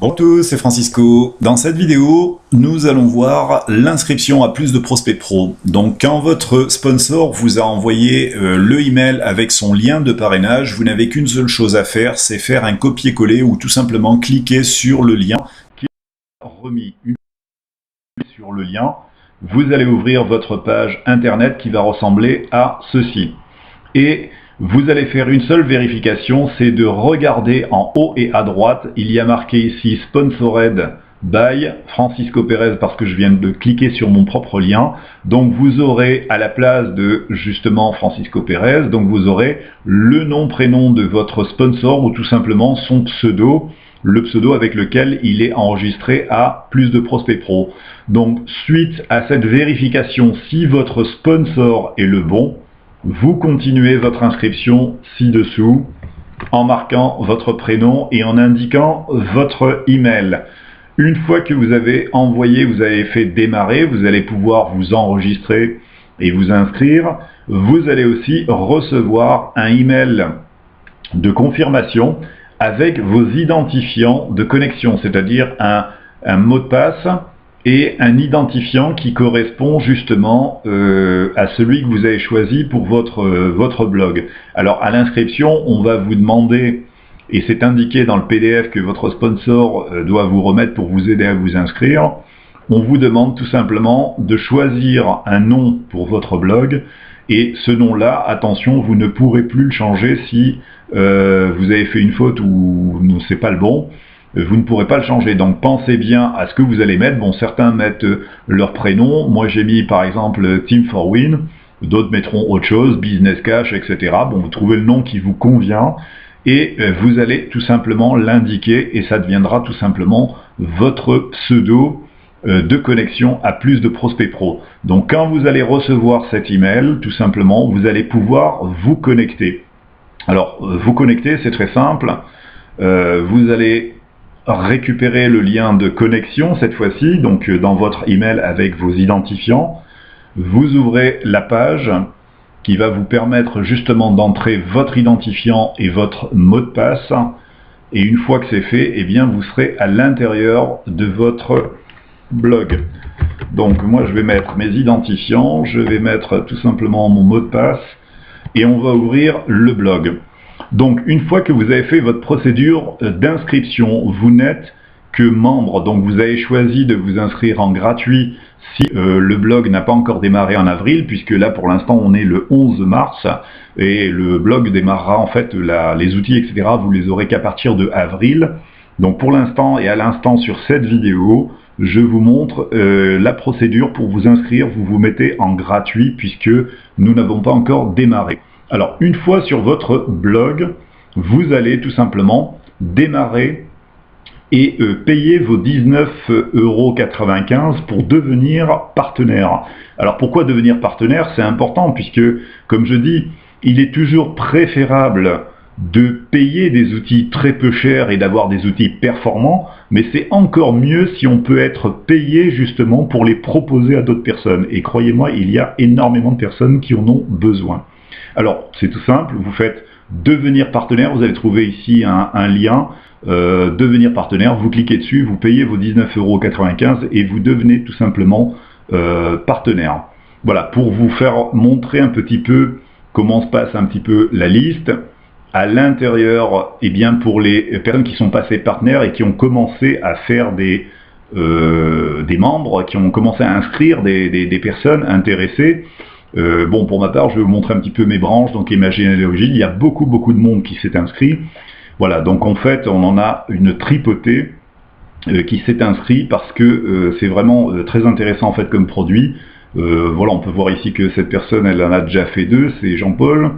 Bonjour à tous, c'est Francisco. Dans cette vidéo, nous allons voir l'inscription à plus de prospects pro. Donc quand votre sponsor vous a envoyé le email avec son lien de parrainage, vous n'avez qu'une seule chose à faire, c'est faire un copier-coller ou tout simplement cliquer sur le lien qui est remis. Une fois sur le lien, vous allez ouvrir votre page internet qui va ressembler à ceci. Et vous allez faire une seule vérification, c'est de regarder en haut et à droite, il y a marqué ici Sponsored by Francisco Pérez parce que je viens de cliquer sur mon propre lien. Donc vous aurez à la place de justement Francisco Pérez, donc vous aurez le nom, prénom de votre sponsor ou tout simplement son pseudo, le pseudo avec lequel il est enregistré à plus de prospects pro. Donc suite à cette vérification, si votre sponsor est le bon, vous continuez votre inscription ci-dessous en marquant votre prénom et en indiquant votre email. Une fois que vous avez envoyé, vous avez fait démarrer, vous allez pouvoir vous enregistrer et vous inscrire. Vous allez aussi recevoir un email de confirmation avec vos identifiants de connexion, c'est-à-dire un mot de passe et un identifiant qui correspond justement à celui que vous avez choisi pour votre blog. Alors à l'inscription, on va vous demander, et c'est indiqué dans le PDF que votre sponsor doit vous remettre pour vous aider à vous inscrire, on vous demande tout simplement de choisir un nom pour votre blog, et ce nom-là, attention, vous ne pourrez plus le changer si vous avez fait une faute ou c'est pas le bon. Vous ne pourrez pas le changer, donc pensez bien à ce que vous allez mettre. Bon, certains mettent leur prénom, moi j'ai mis par exemple Team for Win, d'autres mettront autre chose, Business Cash, etc. Bon, vous trouvez le nom qui vous convient, et vous allez tout simplement l'indiquer, et ça deviendra tout simplement votre pseudo de connexion à plus de prospects pro. Donc quand vous allez recevoir cet email, tout simplement, vous allez pouvoir vous connecter. Alors, vous connecter, c'est très simple, vous allez récupérer le lien de connexion cette fois-ci, donc dans votre email avec vos identifiants. Vous ouvrez la page qui va vous permettre justement d'entrer votre identifiant et votre mot de passe. Et une fois que c'est fait, eh bien vous serez à l'intérieur de votre blog. Donc moi je vais mettre mes identifiants, je vais mettre tout simplement mon mot de passe et on va ouvrir le blog. Donc une fois que vous avez fait votre procédure d'inscription, vous n'êtes que membre, donc vous avez choisi de vous inscrire en gratuit si le blog n'a pas encore démarré en avril, puisque là pour l'instant on est le 11 mars et le blog démarrera en fait, les outils etc. vous les aurez qu'à partir de avril. Donc pour l'instant et à l'instant sur cette vidéo, je vous montre la procédure pour vous inscrire. Vous vous mettez en gratuit puisque nous n'avons pas encore démarré. Alors, une fois sur votre blog, vous allez tout simplement démarrer et payer vos 19,95 € pour devenir partenaire. Alors, pourquoi devenir partenaire? C'est important puisque, comme je dis, il est toujours préférable de payer des outils très peu chers et d'avoir des outils performants, mais c'est encore mieux si on peut être payé justement pour les proposer à d'autres personnes. Et croyez-moi, il y a énormément de personnes qui en ont besoin. Alors, c'est tout simple, vous faites devenir partenaire, vous allez trouver ici un lien, devenir partenaire, vous cliquez dessus, vous payez vos 19,95 € et vous devenez tout simplement partenaire. Voilà, pour vous faire montrer un petit peu comment se passe un petit peu la liste. À l'intérieur, eh bien pour les personnes qui sont passées partenaires et qui ont commencé à faire des membres, qui ont commencé à inscrire des personnes intéressées. Bon, pour ma part, je vais vous montrer un petit peu mes branches, donc et ma généalogie. Il y a beaucoup de monde qui s'est inscrit. Voilà, donc en fait, on en a une tripotée qui s'est inscrit parce que c'est vraiment très intéressant en fait comme produit. Voilà, on peut voir ici que cette personne, elle en a déjà fait 2, c'est Jean-Paul.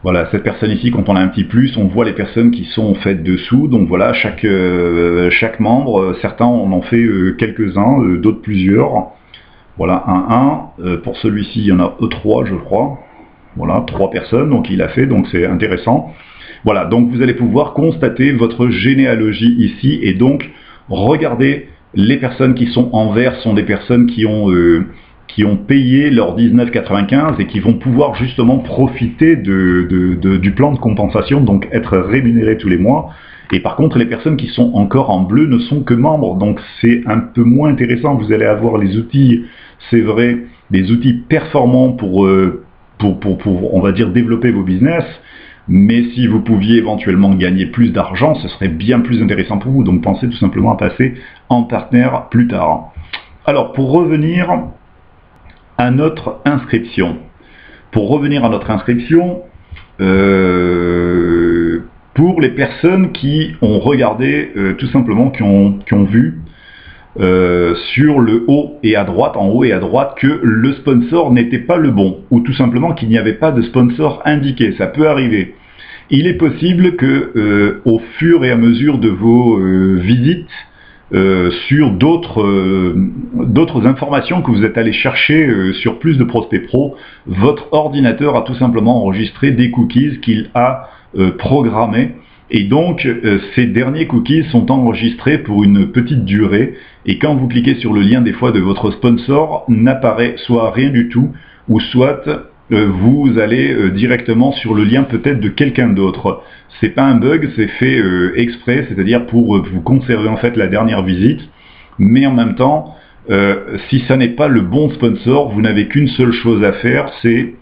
Voilà, cette personne ici, quand on a un petit plus, on voit les personnes qui sont en fait dessous. Donc voilà, chaque membre, certains en ont fait quelques-uns, d'autres plusieurs. Voilà, pour celui-ci, il y en a 3, je crois. Voilà, 3 personnes, donc il a fait, donc c'est intéressant. Voilà, donc vous allez pouvoir constater votre généalogie ici, et donc regardez les personnes qui sont en vert sont des personnes qui qui ont payé leurs 19,95 et qui vont pouvoir justement profiter du plan de compensation, donc être rémunérés tous les mois. Et par contre, les personnes qui sont encore en bleu ne sont que membres, donc c'est un peu moins intéressant. Vous allez avoir les outils, c'est vrai, des outils performants pour, on va dire, développer vos business. Mais si vous pouviez éventuellement gagner plus d'argent, ce serait bien plus intéressant pour vous. Donc pensez tout simplement à passer en partenaire plus tard. Alors, pour revenir à notre inscription. Pour les personnes qui ont regardé, tout simplement, qui ont vu sur le haut et à droite, en haut et à droite, que le sponsor n'était pas le bon, ou tout simplement qu'il n'y avait pas de sponsor indiqué. Ça peut arriver. Il est possible que, au fur et à mesure de vos visites, sur d'autres informations que vous êtes allé chercher sur plus de prospects pro, votre ordinateur a tout simplement enregistré des cookies qu'il a programmés, et donc ces derniers cookies sont enregistrés pour une petite durée, et quand vous cliquez sur le lien des fois de votre sponsor, n'apparaît soit rien du tout, ou soit vous allez directement sur le lien peut-être de quelqu'un d'autre. C'est pas un bug, c'est fait exprès, c'est-à-dire pour vous conserver en fait la dernière visite, mais en même temps, si ça n'est pas le bon sponsor, vous n'avez qu'une seule chose à faire, c'est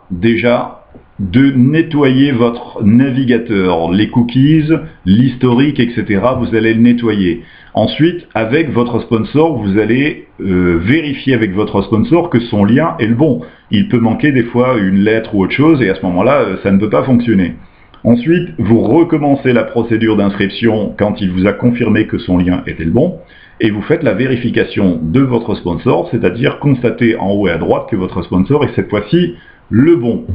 déjà de nettoyer votre navigateur, les cookies, l'historique, etc. Vous allez le nettoyer. Ensuite, avec votre sponsor, vous allez vérifier avec votre sponsor que son lien est le bon. Il peut manquer des fois une lettre ou autre chose, et à ce moment-là, ça ne peut pas fonctionner. Ensuite, vous recommencez la procédure d'inscription quand il vous a confirmé que son lien était le bon, et vous faites la vérification de votre sponsor, c'est-à-dire constater en haut et à droite que votre sponsor est cette fois-ci le bon.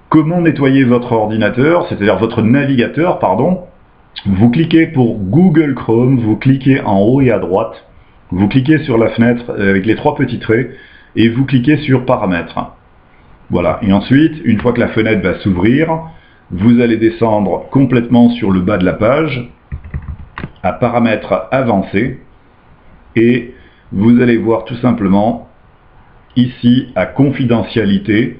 Comment nettoyer votre ordinateur, c'est-à-dire votre navigateur, pardon? Vous cliquez pour Google Chrome, vous cliquez en haut et à droite, vous cliquez sur la fenêtre avec les trois petits traits, et vous cliquez sur Paramètres. Voilà, et ensuite, une fois que la fenêtre va s'ouvrir, vous allez descendre complètement sur le bas de la page, à Paramètres avancés, et vous allez voir tout simplement, ici, à Confidentialité,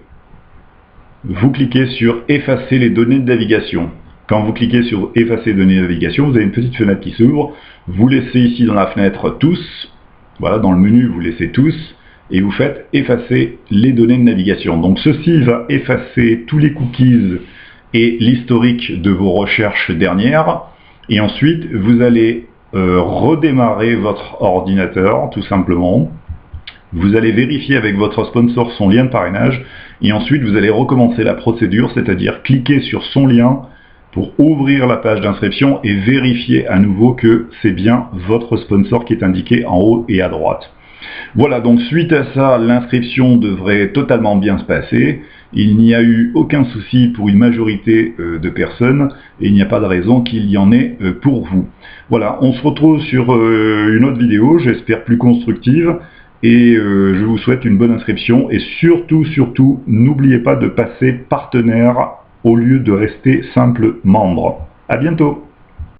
vous cliquez sur Effacer les données de navigation. Quand vous cliquez sur Effacer données de navigation, vous avez une petite fenêtre qui s'ouvre. Vous laissez ici dans la fenêtre Tous. Voilà, dans le menu, vous laissez Tous. Et vous faites Effacer les données de navigation. Donc ceci va effacer tous les cookies et l'historique de vos recherches dernières. Et ensuite, vous allez redémarrer votre ordinateur, tout simplement. Vous allez vérifier avec votre sponsor son lien de parrainage. Et ensuite, vous allez recommencer la procédure, c'est-à-dire cliquer sur son lien pour ouvrir la page d'inscription et vérifier à nouveau que c'est bien votre sponsor qui est indiqué en haut et à droite. Voilà, donc suite à ça, l'inscription devrait totalement bien se passer. Il n'y a eu aucun souci pour une majorité de personnes et il n'y a pas de raison qu'il y en ait pour vous. Voilà, on se retrouve sur une autre vidéo, j'espère plus constructive. Et je vous souhaite une bonne inscription et surtout, n'oubliez pas de passer partenaire au lieu de rester simple membre. À bientôt!